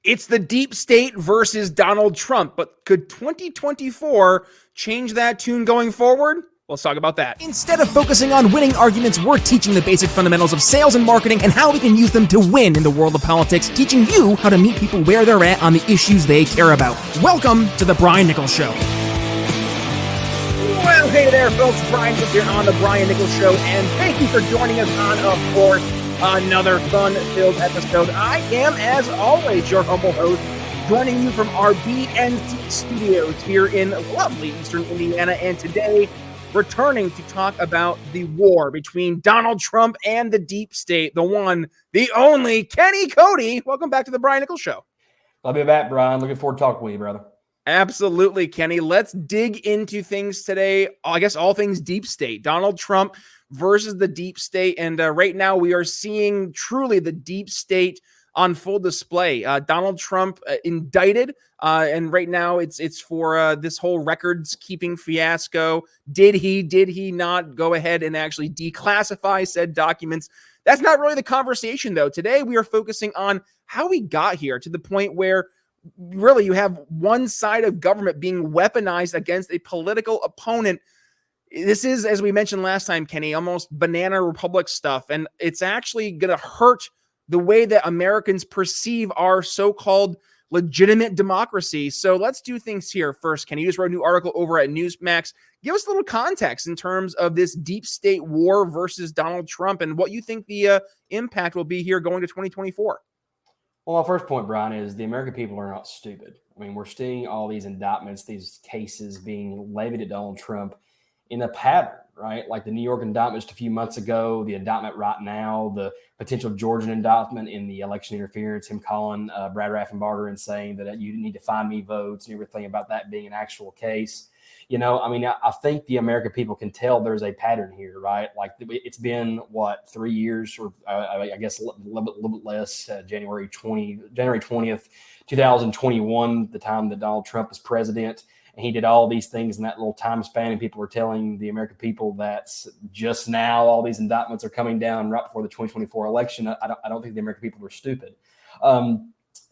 It's the deep state versus Donald Trump, but could 2024 change that tune going forward? Let's talk about that. Instead of focusing on winning arguments, we're teaching the basic fundamentals of sales and marketing and how we can use them to win in the world of politics, teaching you how to meet people where they're at on the issues they care about. Welcome to The Brian Nichols Show. Well, hey there, folks. Brian Nichols here on The Brian Nichols Show, and thank you for joining us on, of course, another fun-filled episode. I am, as always, your humble host, joining you from our BNC studios here in lovely Eastern Indiana, and today, returning to talk about the war between Donald Trump and the deep state, the one, the only, Cody. Welcome back to The Brian Nichols Show. I'll be back, Brian. Looking forward to talking with you, brother. Absolutely, Kenny. Let's dig into things today. I guess all things deep state. Donald Trump versus the deep state. And right now we are seeing truly the deep state on full display. Donald Trump indicted, and right now it's for this whole records keeping fiasco. Did he not go ahead and actually declassify said documents? That's not really the conversation, though. Today we are focusing on how we got here to the point where really you have one side of government being weaponized against a political opponent. This is, as we mentioned last time, Kenny, almost banana republic stuff, and it's actually going to hurt the way that Americans perceive our so-called legitimate democracy. So let's do things here first. Kenny, you just wrote a new article over at Newsmax. Give us a little context in terms of this deep state war versus Donald Trump and what you think the impact will be here going to 2024. Well, my first point, Brian, is the American people are not stupid. I mean, we're seeing all these indictments, these cases being levied at Donald Trump in a pattern, right? Like the New York indictment just a few months ago, the indictment right now, the potential Georgian indictment in the election interference, him calling Brad Raffensperger and saying that you need to find me votes and everything about that being an actual case. You know, I mean, I think the American people can tell there's a pattern here, right? Like it's been, 3 years, or I guess a little bit less, January 20th, 2021, the time that Donald Trump was president. And he did all these things in that little time span, and people were telling the American people that just now all these indictments are coming down right before the 2024 election. I don't think the American people are stupid.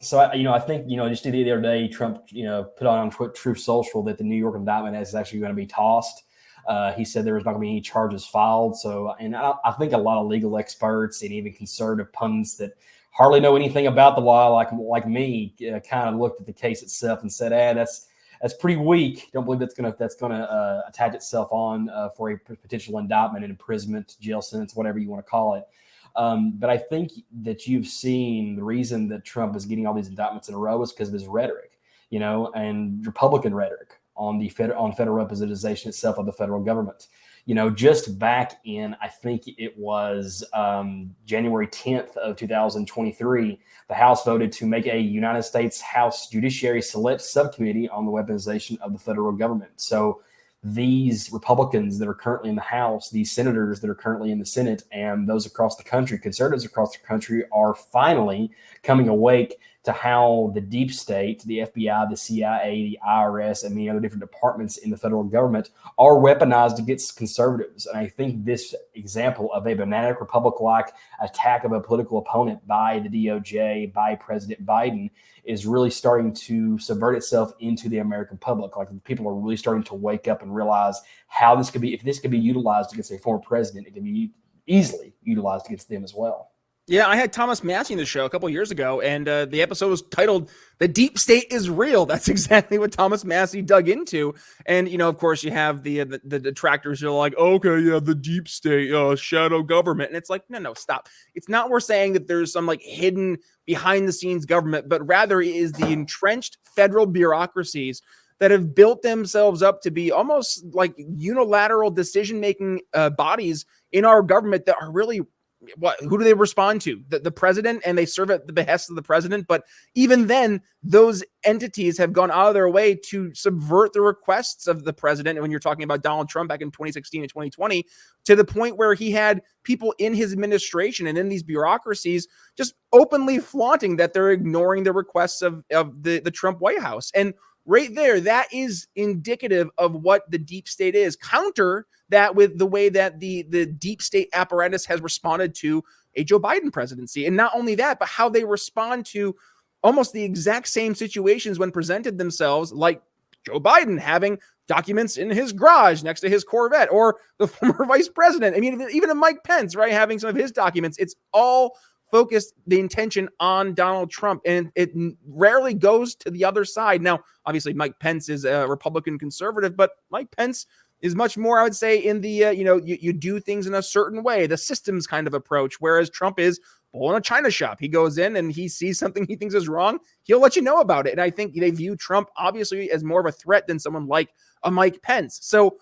So, I think, just the other day, Trump, put on Truth Social that the New York indictment is actually going to be tossed. He said there was not going to be any charges filed. So, and I think a lot of legal experts and even conservative pundits that hardly know anything about the law, like me, kind of looked at the case itself and said, that's pretty weak. Don't believe that's going to attach itself on for a potential indictment and imprisonment, jail sentence, whatever you want to call it. But I think that you've seen the reason that Trump is getting all these indictments in a row is because of his rhetoric, and Republican rhetoric on federal representation itself of the federal government. Just back in, I think it was January 10th of 2023, the House voted to make a United States House Judiciary Select Subcommittee on the weaponization of the federal government. So these Republicans that are currently in the House, these senators that are currently in the Senate, and those across the country, conservatives across the country, are finally coming awake to how the deep state, the FBI, the CIA, the IRS, and many other different departments in the federal government are weaponized against conservatives. And I think this example of a banana republic-like attack of a political opponent by the DOJ, by President Biden, is really starting to subvert itself into the American public. Like, people are really starting to wake up and realize how this could be, if this could be utilized against a former president, it can be easily utilized against them as well. Yeah, I had Thomas Massey in the show a couple years ago, and the episode was titled "The Deep State is Real." That's exactly what Thomas Massey dug into. And, of course, you have the detractors who are like, okay, yeah, the deep state, shadow government. And it's like, no, stop. It's not we're saying that there's some hidden behind the scenes government, but rather it is the entrenched federal bureaucracies that have built themselves up to be almost like unilateral decision-making bodies in our government that are really, who do they respond to? The president, and they serve at the behest of the president. But even then, those entities have gone out of their way to subvert the requests of the president. And when you're talking about Donald Trump back in 2016 and 2020, to the point where he had people in his administration and in these bureaucracies just openly flaunting that they're ignoring the requests of the Trump White House. And right there, that is indicative of what the deep state is. Counter that with the way that the deep state apparatus has responded to a Joe Biden presidency. And not only that, but how they respond to almost the exact same situations when presented themselves, like Joe Biden having documents in his garage next to his Corvette, or the former vice president. I mean, even Mike Pence, right, having some of his documents. It's all focused the intention on Donald Trump, and it rarely goes to the other side. Now, obviously, Mike Pence is a Republican conservative, but Mike Pence is much more, I would say, in the, you do things in a certain way, the systems kind of approach, whereas Trump is bull in a china shop. He goes in and he sees something he thinks is wrong. He'll let you know about it. And I think they view Trump obviously as more of a threat than someone like a Mike Pence. So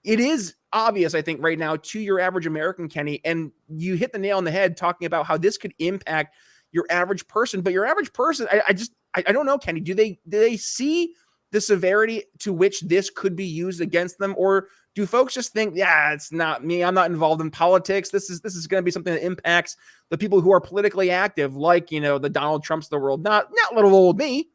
it is obvious, I think, right now to your average American, Kenny, and you hit the nail on the head talking about how this could impact your average person. But your average person, I don't know, Kenny, do they see the severity to which this could be used against them? Or do folks just think, yeah, it's not me, I'm not involved in politics, this is going to be something that impacts the people who are politically active, like, the Donald Trumps of the world, not little old me?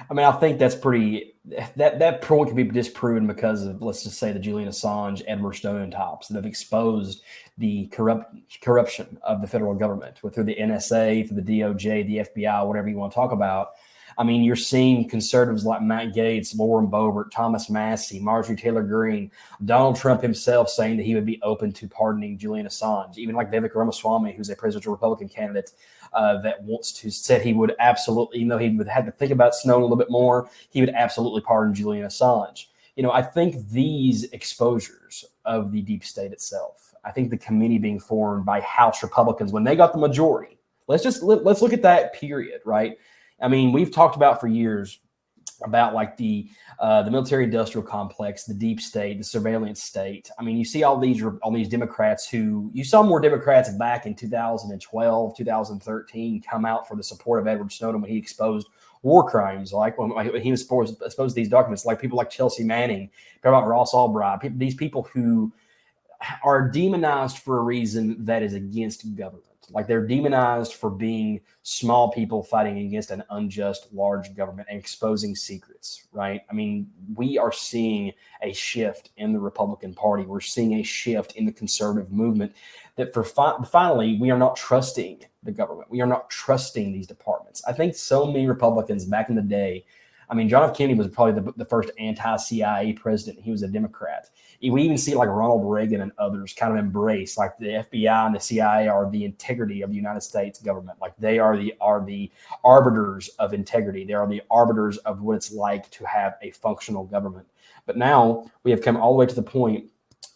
I mean, I think that's pretty, that point can be disproven because of, let's just say, the Julian Assange, Edward Snowden types that have exposed the corruption of the federal government through the NSA, through the DOJ, the FBI, whatever you want to talk about. I mean, you're seeing conservatives like Matt Gaetz, Lauren Boebert, Thomas Massey, Marjorie Taylor Greene, Donald Trump himself saying that he would be open to pardoning Julian Assange, even like Vivek Ramaswamy, who's a presidential Republican candidate that wants to, said he would absolutely, even though he would have to think about Snowden a little bit more, he would absolutely pardon Julian Assange. I think these exposures of the deep state itself, I think the committee being formed by House Republicans when they got the majority, let's look at that period, right? I mean, we've talked about for years about like the military industrial complex, the deep state, the surveillance state. I mean, you see all these Democrats who, you saw more Democrats back in 2012, 2013 come out for the support of Edward Snowden when he exposed war crimes, like when he was exposed these documents, like people like Chelsea Manning, people about Ross Albright, these people who are demonized for a reason that is against government. Like they're demonized for being small people fighting against an unjust large government and exposing secrets, right? I mean, we are seeing a shift in the Republican Party. We're seeing a shift in the conservative movement that finally, we are not trusting the government. We are not trusting these departments. I think so many Republicans back in the day, I mean, John F. Kennedy was probably the first anti-CIA president. He was a Democrat. We even see like Ronald Reagan and others kind of embrace, like the FBI and the CIA are the integrity of the United States government. Like they are the arbiters of integrity. They are the arbiters of what it's like to have a functional government. But now we have come all the way to the point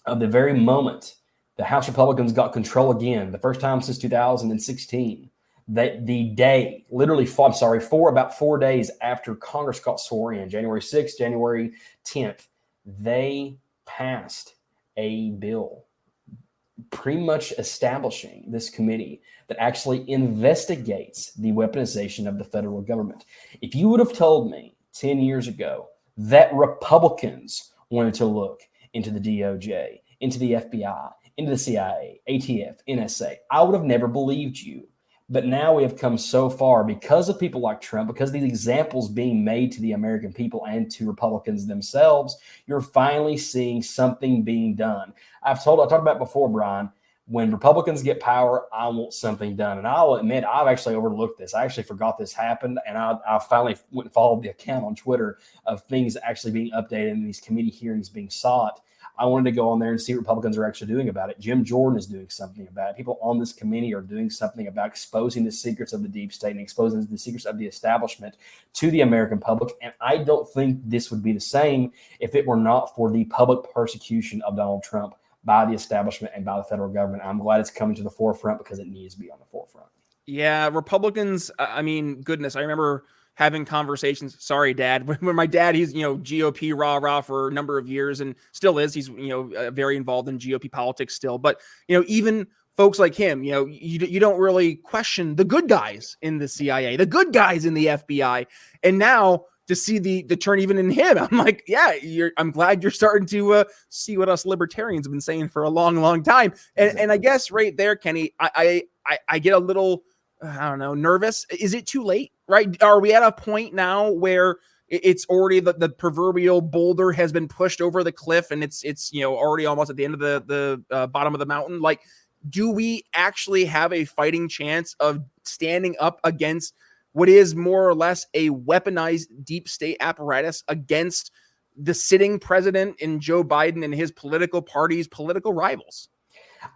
of the very moment the House Republicans got control again, the first time since 2016, that the day, literally, for about 4 days after Congress got sworn in, January 6th, January 10th, they passed a bill pretty much establishing this committee that actually investigates the weaponization of the federal government. If you would have told me 10 years ago that Republicans wanted to look into the DOJ, into the FBI, into the CIA, ATF, NSA, I would have never believed you. But now we have come so far because of people like Trump, because of these examples being made to the American people and to Republicans themselves, you're finally seeing something being done. I talked about before, Brian, when Republicans get power, I want something done. And I'll admit, I've actually overlooked this. I actually forgot this happened. And I finally went and followed the account on Twitter of things actually being updated and these committee hearings being sought. I wanted to go on there and see what Republicans are actually doing about it. Jim Jordan is doing something about it. People on this committee are doing something about exposing the secrets of the deep state and exposing the secrets of the establishment to the American public. And I don't think this would be the same if it were not for the public persecution of Donald Trump by the establishment and by the federal government. I'm glad it's coming to the forefront because it needs to be on the forefront. Yeah, Republicans, I mean, goodness, I remember having conversations. Sorry, Dad. When my dad, he's, GOP rah for a number of years and still is. He's, very involved in GOP politics still. But, even folks like him, you don't really question the good guys in the CIA, the good guys in the FBI. And now to see the turn even in him, I'm like, yeah, I'm glad you're starting to see what us libertarians have been saying for a long, long time. And I guess right there, Kenny, I get a little, I don't know, nervous. Is it too late? Right? Are we at a point now where it's already the proverbial boulder has been pushed over the cliff and it's already almost at the end of the bottom of the mountain? Like, do we actually have a fighting chance of standing up against what is more or less a weaponized deep state apparatus against the sitting president and Joe Biden and his political party's political rivals?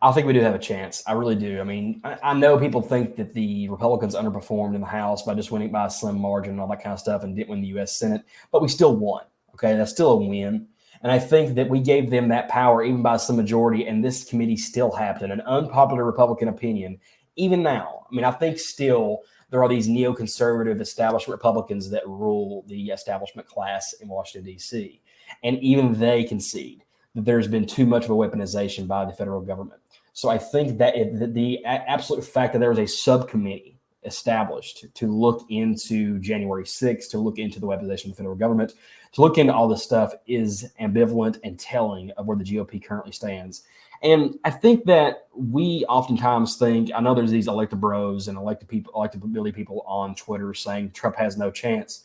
I think we do have a chance. I really do. I mean, I know people think that the Republicans underperformed in the House by just winning by a slim margin and all that kind of stuff and didn't win the U.S. Senate, but we still won. Okay, that's still a win. And I think that we gave them that power even by some majority, and this committee still happened. An unpopular Republican opinion, even now. I mean, I think still there are these neoconservative establishment Republicans that rule the establishment class in Washington, D.C., and even they concede that there's been too much of a weaponization by the federal government. So I think that the absolute fact that there was a subcommittee established to look into January 6th, to look into the weaponization of the federal government, to look into all this stuff is ambivalent and telling of where the GOP currently stands. And I think that we oftentimes think, I know there's these elected bros and electability people on Twitter saying Trump has no chance.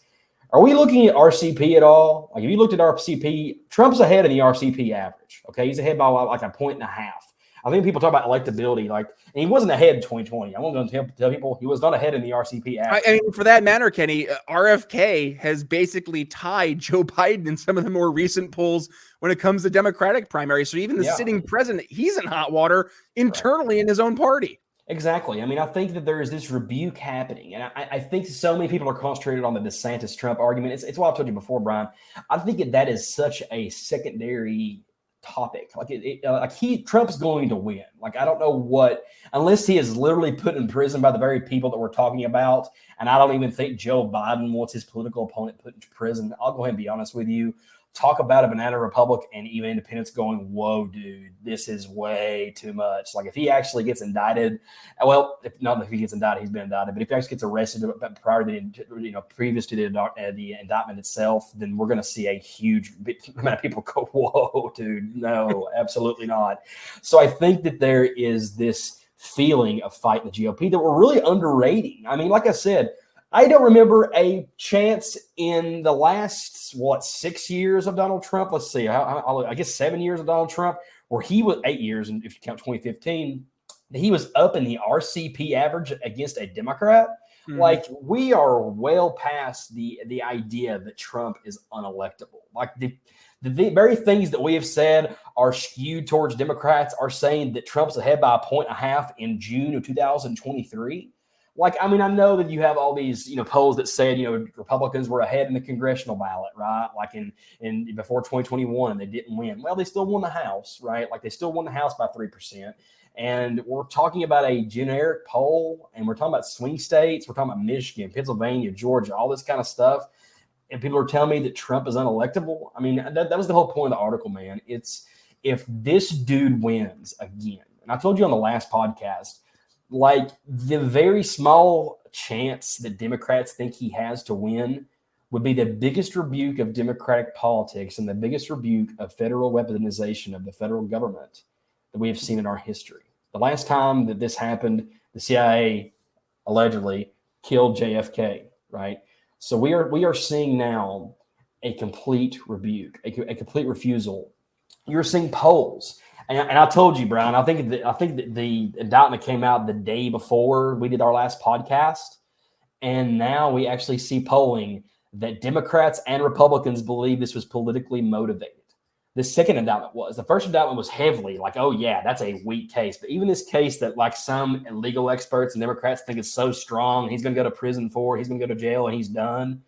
Are we looking at RCP at all? Like, if you looked at RCP, Trump's ahead of the RCP average. Okay, he's ahead by like a point and a half. I think people talk about electability, like, and he wasn't ahead in 2020. I'm going to tell people he was not ahead in the RCP average. I mean, for that matter, Kenny, RFK has basically tied Joe Biden in some of the more recent polls when it comes to Democratic primaries. So even the sitting president, he's in hot water internally in his own party. Exactly. I mean, I think that there is this rebuke happening. And I think so many people are concentrated on the DeSantis-Trump argument. It's what I've told you before, Brian. I think that is such a secondary topic. Like, Trump's going to win. Like, I don't know what, unless he is literally put in prison by the very people that we're talking about. And I don't even think Joe Biden wants his political opponent put into prison. I'll go ahead and be honest with you. Talk about a banana republic and even independents going, whoa, dude, this is way too much. Like, if he actually gets indicted, well, if he gets indicted, he's been indicted. But if he actually gets arrested previous to the indictment itself, then we're going to see a huge amount of people go, whoa, dude, no, absolutely not. So I think that there is this feeling of fighting the GOP that we're really underrating. I mean, like I said, I don't remember a chance in the last, 6 years of Donald Trump? Let's see, I guess 7 years of Donald Trump, where he was 8 years, and if you count 2015, he was up in the RCP average against a Democrat. Mm-hmm. Like, we are well past the idea that Trump is unelectable. Like, the very things that we have said are skewed towards Democrats are saying that Trump's ahead by 1.5 in June of 2023. Like, I mean, I know that you have all these, polls that said, Republicans were ahead in the congressional ballot, right? Like in before 2021, and they didn't win. Well, they still won the House, right? Like, they still won the House by 3%. And we're talking about a generic poll, and we're talking about swing states. We're talking about Michigan, Pennsylvania, Georgia, all this kind of stuff. And people are telling me that Trump is unelectable. I mean, that was the whole point of the article, man. It's, if this dude wins again, and I told you on the last podcast, like, the very small chance that Democrats think he has to win would be the biggest rebuke of Democratic politics and the biggest rebuke of federal weaponization of the federal government that we have seen in our history. The last time that this happened, the CIA allegedly killed JFK, right? So we are seeing now a complete rebuke, a complete refusal. You're seeing polls. And I told you, Brian, I think that the indictment came out the day before we did our last podcast. And now we actually see polling that Democrats and Republicans believe this was politically motivated. The second indictment was. The first indictment was heavily like, oh, yeah, that's a weak case. But even this case that, like, some legal experts and Democrats think is so strong, he's going to go to prison for, he's going to go to jail and he's done.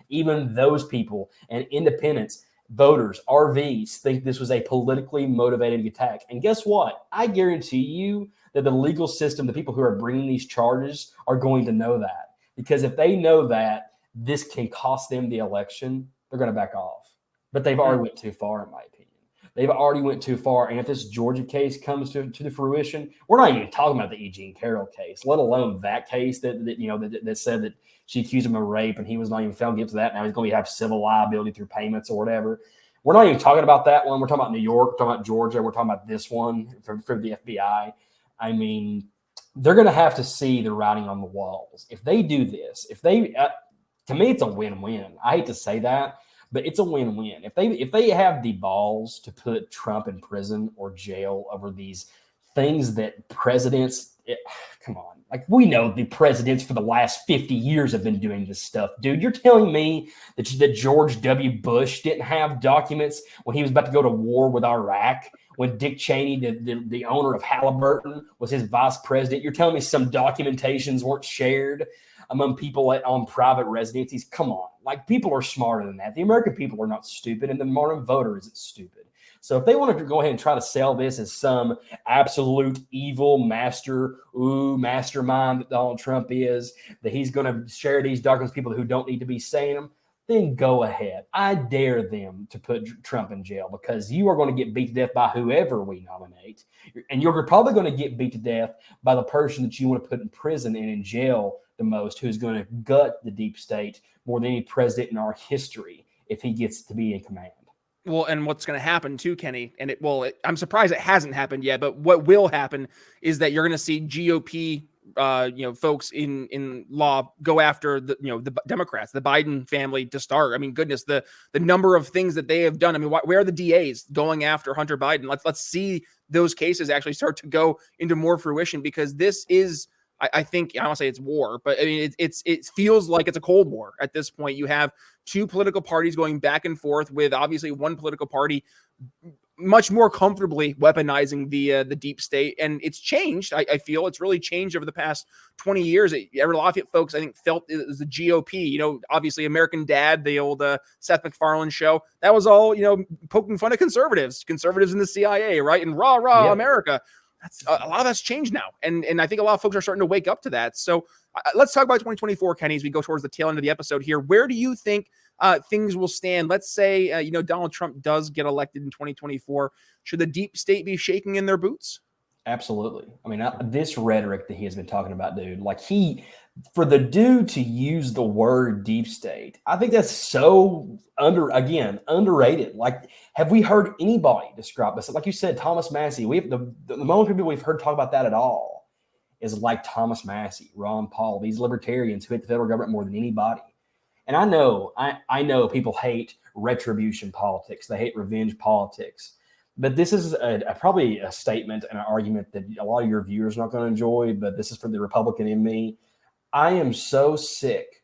Even those people and independents, voters, RVs, think this was a politically motivated attack. And guess what? I guarantee you that the legal system, the people who are bringing these charges, are going to know that. Because if they know that this can cost them the election, they're going to back off. But they've already went too far, in my opinion. They've already went too far. And if this Georgia case comes to the fruition, we're not even talking about the E. Jean Carroll case, let alone that case that said that she accused him of rape and he was not even found guilty of that. Now he's going to have civil liability through payments or whatever. We're not even talking about that one. We're talking about New York. We're talking about Georgia. We're talking about this one for the FBI. I mean, they're going to have to see the writing on the walls. If they do this, to me, it's a win-win. I hate to say that, but it's a win-win. If they have the balls to put Trump in prison or jail over these things that presidents, come on. Like, we know the presidents for the last 50 years have been doing this stuff, dude. You're telling me that George W. Bush didn't have documents when he was about to go to war with Iraq, when Dick Cheney, the owner of Halliburton, was his vice president? You're telling me some documentations weren't shared among people on private residencies? Come on. Like, people are smarter than that. The American people are not stupid, and the modern voter isn't stupid. So if they wanted to go ahead and try to sell this as some absolute evil mastermind that Donald Trump is, that he's going to share these documents with people who don't need to be saying them, then go ahead. I dare them to put Trump in jail, because you are going to get beat to death by whoever we nominate. And you're probably going to get beat to death by the person that you want to put in prison and in jail the most, who's going to gut the deep state more than any president in our history if he gets to be in command. Well, and what's going to happen too, Kenny, and I'm surprised it hasn't happened yet, but what will happen is that you're going to see GOP, folks in law go after the Democrats, the Biden family to start. I mean, goodness, the number of things that they have done. I mean, where are the DAs going after Hunter Biden? Let's see those cases actually start to go into more fruition, because this is, I think, I don't want to say it's war, but I mean, it feels like it's a Cold War at this point. You have two political parties going back and forth, with obviously one political party much more comfortably weaponizing the deep state. And it's changed. I feel it's really changed over the past 20 years. A lot of folks, I think, felt it was the GOP, obviously American Dad, the old Seth MacFarlane show. That was all, poking fun at conservatives in the CIA, right? And rah, Yeah. America. That's a lot of that's changed now. And I think a lot of folks are starting to wake up to that. So let's talk about 2024, Kenny, as we go towards the tail end of the episode here. Where do you think things will stand? Let's say, Donald Trump does get elected in 2024. Should the deep state be shaking in their boots? Absolutely. I mean, this rhetoric that he has been talking about, dude, like for the dude to use the word deep state, I think that's so underrated. Like, have we heard anybody describe this? Like you said, Thomas Massey, the only people we've heard talk about that at all is like Thomas Massey, Ron Paul, these libertarians who hate the federal government more than anybody. And I know people hate retribution politics. They hate revenge politics. But this is probably a statement and an argument that a lot of your viewers are not going to enjoy, but this is for the Republican in me. I am so sick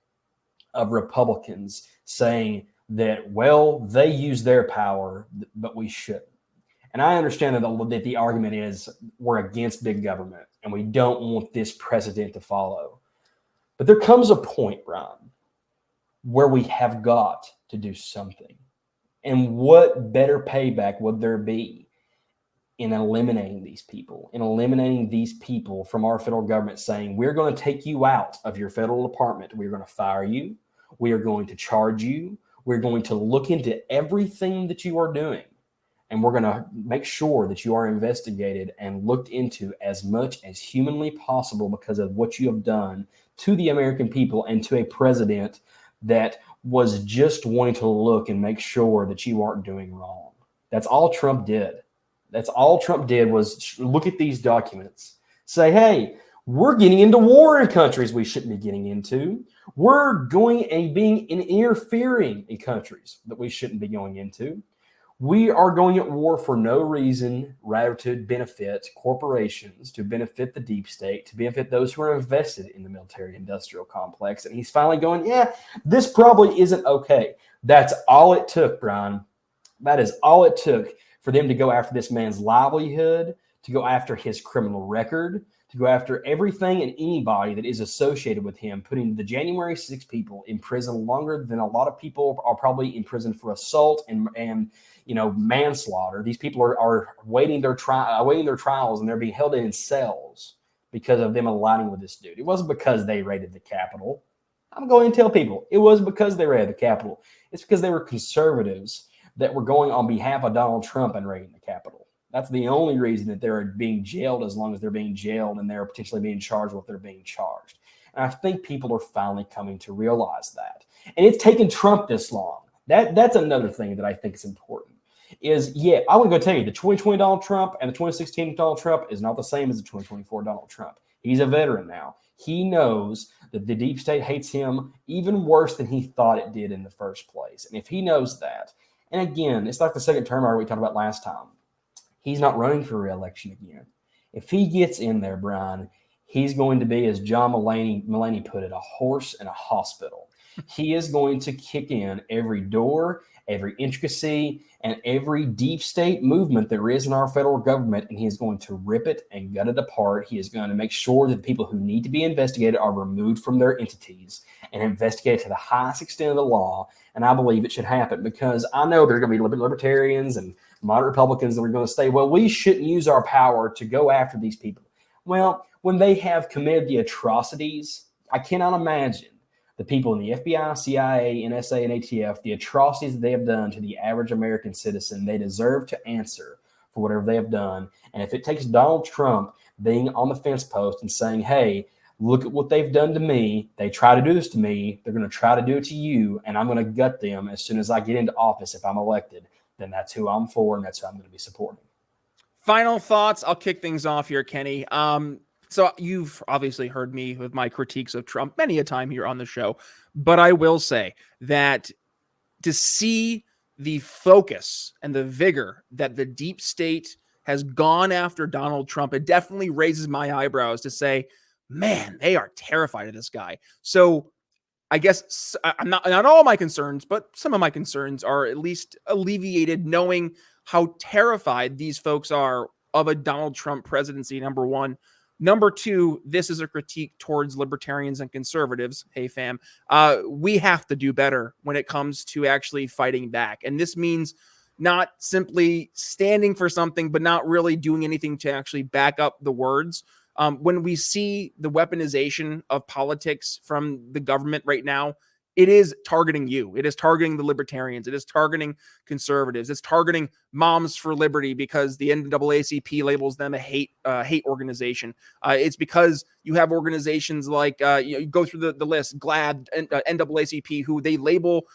of Republicans saying that, well, they use their power, but we shouldn't. And I understand that the argument is we're against big government and we don't want this precedent to follow. But there comes a point, Brian, where we have got to do something. And what better payback would there be in eliminating these people from our federal government, saying, we're going to take you out of your federal department. We're going to fire you. We are going to charge you. We're going to look into everything that you are doing. And we're going to make sure that you are investigated and looked into as much as humanly possible because of what you have done to the American people and to a president that was just wanting to look and make sure that you aren't doing wrong. That's all Trump did. That's all Trump did was look at these documents, say, hey, we're getting into war in countries we shouldn't be getting into. We're going and interfering in countries that we shouldn't be going into. We are going at war for no reason, rather to benefit corporations, to benefit the deep state, to benefit those who are invested in the military-industrial complex. And he's finally going, yeah, this probably isn't okay. That's all it took, Brian. That is all it took for them to go after this man's livelihood, to go after his criminal record, to go after everything and anybody that is associated with him, putting the January 6 people in prison longer than a lot of people are probably in prison for assault and manslaughter. These people are awaiting their trials, and they're being held in cells because of them aligning with this dude. It wasn't because they raided the Capitol. I'm going to tell people it wasn't because they raided the Capitol. It's because they were conservatives that were going on behalf of Donald Trump and raiding the Capitol. That's the only reason that they're being jailed, as long as they're being jailed and they're potentially being charged with what they're being charged. And I think people are finally coming to realize that. And it's taken Trump this long. That's another thing that I think is important. I want to go tell you, the 2020 Donald Trump and the 2016 Donald Trump is not the same as the 2024 Donald Trump. He's a veteran now. He knows that the deep state hates him even worse than he thought it did in the first place. And if he knows that, and again, it's like the second term we talked about last time. He's not running for re-election again. If he gets in there, Brian, He's going to be, as John Mulaney put it, a horse in a hospital. He is going to kick in every door, every intricacy, and every deep state movement there is in our federal government, and he is going to rip it and gut it apart. He is going to make sure that the people who need to be investigated are removed from their entities and investigated to the highest extent of the law. And I believe it should happen, because I know there's going to be libertarians and moderate Republicans that are going to say, well, we shouldn't use our power to go after these people. Well, when they have committed the atrocities, I cannot imagine the people in the FBI, CIA, NSA, and ATF, the atrocities that they have done to the average American citizen. They deserve to answer for whatever they have done. And if it takes Donald Trump being on the fence post and saying, hey, look at what they've done to me. They try to do this to me. They're going to try to do it to you. And I'm going to gut them as soon as I get into office. If I'm elected, then that's who I'm for, and that's who I'm going to be supporting. Final thoughts. I'll kick things off here, Kenny. So you've obviously heard me with my critiques of Trump many a time here on the show, but I will say that to see the focus and the vigor that the deep state has gone after Donald Trump, it definitely raises my eyebrows to say, man, they are terrified of this guy. So I guess I'm not all my concerns, but some of my concerns are at least alleviated knowing how terrified these folks are of a Donald Trump presidency, number one. Number two, this is a critique towards libertarians and conservatives. Hey, fam, we have to do better when it comes to actually fighting back. And this means not simply standing for something, but not really doing anything to actually back up the words. When we see the weaponization of politics from the government right now, it is targeting you. It is targeting the libertarians. It is targeting conservatives. It's targeting Moms for Liberty because the NAACP labels them a hate organization. It's because you have organizations like, you go through the list, GLAAD, NAACP, who they label,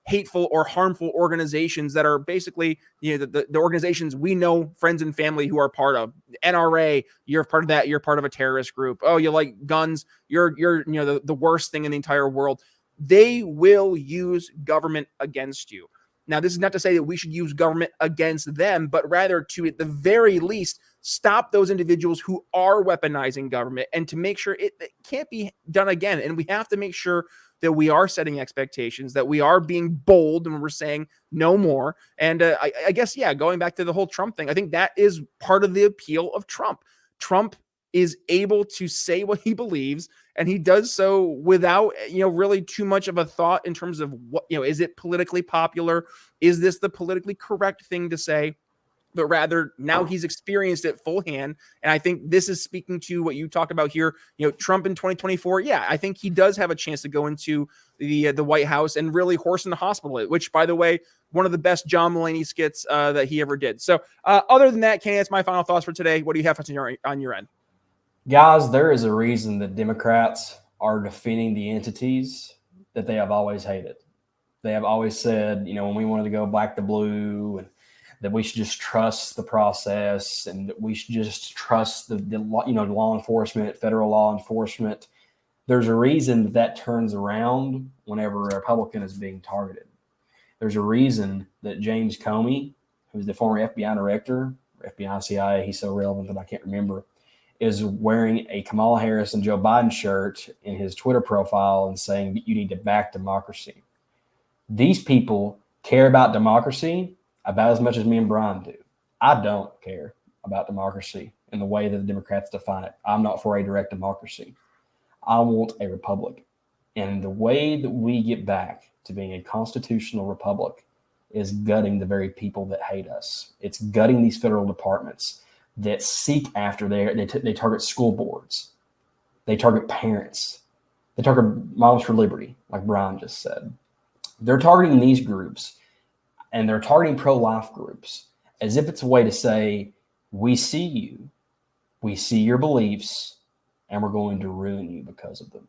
hateful or harmful organizations that are basically, the organizations we know, friends and family who are part of. NRA, you're part of that. You're part of a terrorist group. Oh, you like guns. You're the worst thing in the entire world. They will use government against you. Now, this is not to say that we should use government against them, but rather to, at the very least, stop those individuals who are weaponizing government and to make sure it can't be done again. And we have to make sure that we are setting expectations, that we are being bold and we're saying no more. And I guess, going back to the whole Trump thing, I think that is part of the appeal of Trump. Trump is able to say what he believes, and he does so without, really too much of a thought in terms of what, is it politically popular? Is this the politically correct thing to say? But rather now he's experienced it full hand. And I think this is speaking to what you talked about here, Trump in 2024. Yeah, I think he does have a chance to go into the White House and really horse in the hospital, which, by the way, one of the best John Mulaney skits that he ever did. So other than that, Kenny, that's my final thoughts for today. What do you have on your end? Guys, there is a reason that Democrats are defending the entities that they have always hated. They have always said, when we wanted to go black to blue, and that we should just trust the process, and that we should just trust the law enforcement, federal law enforcement. There's a reason that turns around whenever a Republican is being targeted. There's a reason that James Comey, who's the former FBI director, FBI, CIA, he's so relevant that I can't remember, is wearing a Kamala Harris and Joe Biden shirt in his Twitter profile and saying that you need to back democracy. These people care about democracy about as much as me and Brian do. I don't care about democracy in the way that the Democrats define it. I'm not for a direct democracy. I want a republic. And the way that we get back to being a constitutional republic is gutting the very people that hate us. It's gutting these federal departments that seek after they target school boards. They target parents. They target Moms for Liberty, like Brian just said. They're targeting these groups, and they're targeting pro-life groups as if it's a way to say, we see you, we see your beliefs, and we're going to ruin you because of them.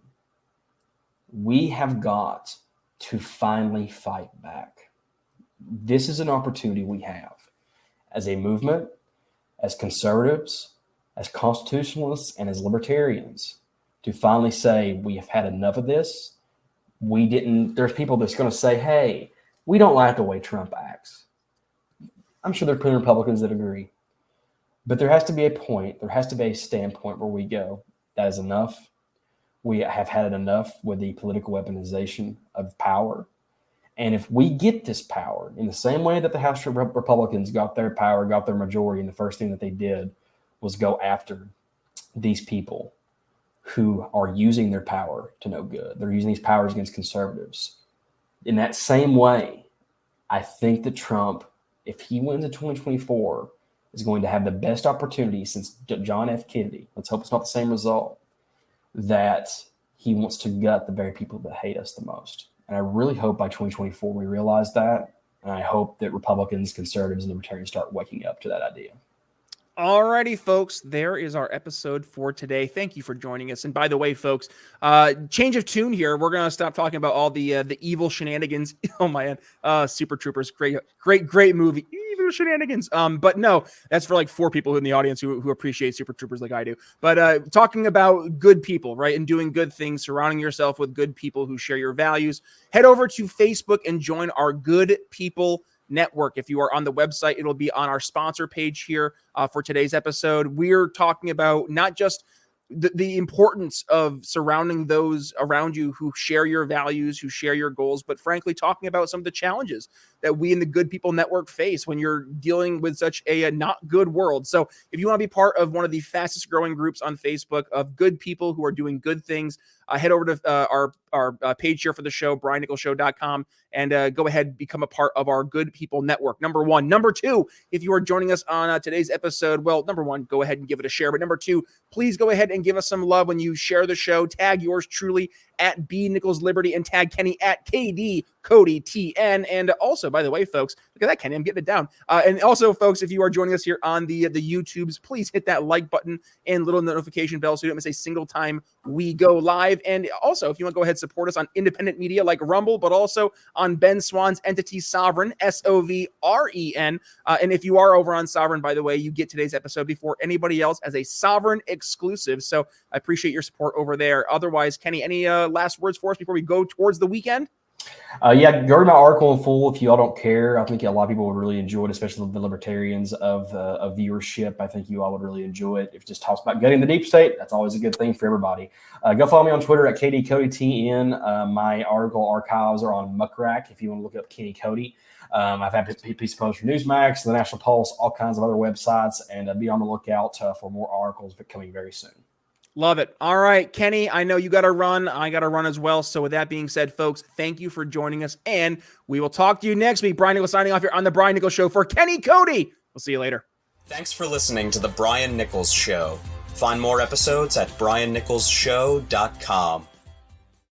We have got to finally fight back. This is an opportunity we have as a movement, as conservatives, as constitutionalists, and as libertarians to finally say, we have had enough of this. There's people that's going to say, hey, we don't like the way Trump acts. I'm sure there are plenty of Republicans that agree. But there has to be a point, there has to be a standpoint where we go, That is enough. We have had enough with the political weaponization of power. And if we get this power in the same way that the House Republicans got their power, got their majority, and the first thing that they did was go after these people who are using their power to no good. They're using these powers against conservatives. In that same way, I think that Trump, if he wins in 2024, is going to have the best opportunity since John F. Kennedy. Let's hope it's not the same result, that he wants to gut the very people that hate us the most. And I really hope by 2024 we realize that. And I hope that Republicans, conservatives, and libertarians start waking up to that idea. Alrighty, folks, there is our episode for today. Thank you for joining us. And by the way, folks, change of tune here. We're going to stop talking about all the evil shenanigans. Oh, man. Super Troopers. Great movie. Evil shenanigans. But no, that's for like 4 people in the audience who appreciate Super Troopers like I do. But talking about good people, right? And doing good things, surrounding yourself with good people who share your values. Head over to Facebook and join our Good People Network. If you are on the website, it'll be on our sponsor page here for today's episode. We're talking about not just the importance of surrounding those around you who share your values, who share your goals, but frankly, talking about some of the challenges that we in the Good People Network face when you're dealing with such a not good world. So if you want to be part of one of the fastest growing groups on Facebook of good people who are doing good things, head over to our page here for the show, briannicholsshow.com, and go ahead and become a part of our Good People Network. Number 1. Number 2, if you are joining us on today's episode, well, number 1, go ahead and give it a share. But number 2, please go ahead and give us some love when you share the show. Tag yours truly at B Nichols Liberty and tag Kenny at KD Cody TN. And also, by the way, folks, look at that, Kenny, I'm getting it down. And also, folks, if you are joining us here on the YouTubes, please hit that like button and little notification bell so you don't miss a single time we go live. And also, if you want to go ahead and support us on independent media like Rumble, but also on Ben Swan's entity Sovereign, SOVREN. And if you are over on Sovereign, by the way, you get today's episode before anybody else as a Sovereign exclusive. So I appreciate your support over there. Otherwise, Kenny, any last words for us before we go towards the weekend? Yeah, go to my article in full if you all don't care. I think a lot of people would really enjoy it, especially the libertarians of viewership. I think you all would really enjoy it. If it just talks about getting the deep state, that's always a good thing for everybody. Go follow me on Twitter at KDCodyTN. My article archives are on Muckrack if you want to look up Kenny Cody. I've had a piece of post for Newsmax, the National Pulse, all kinds of other websites, and be on the lookout for more articles coming very soon. Love it. All right, Kenny, I know you got to run. I got to run as well. So with that being said, folks, thank you for joining us, and we will talk to you next week. Brian Nichols signing off here on The Brian Nichols Show for Kenny Cody. We'll see you later. Thanks for listening to The Brian Nichols Show. Find more episodes at briannicholsshow.com.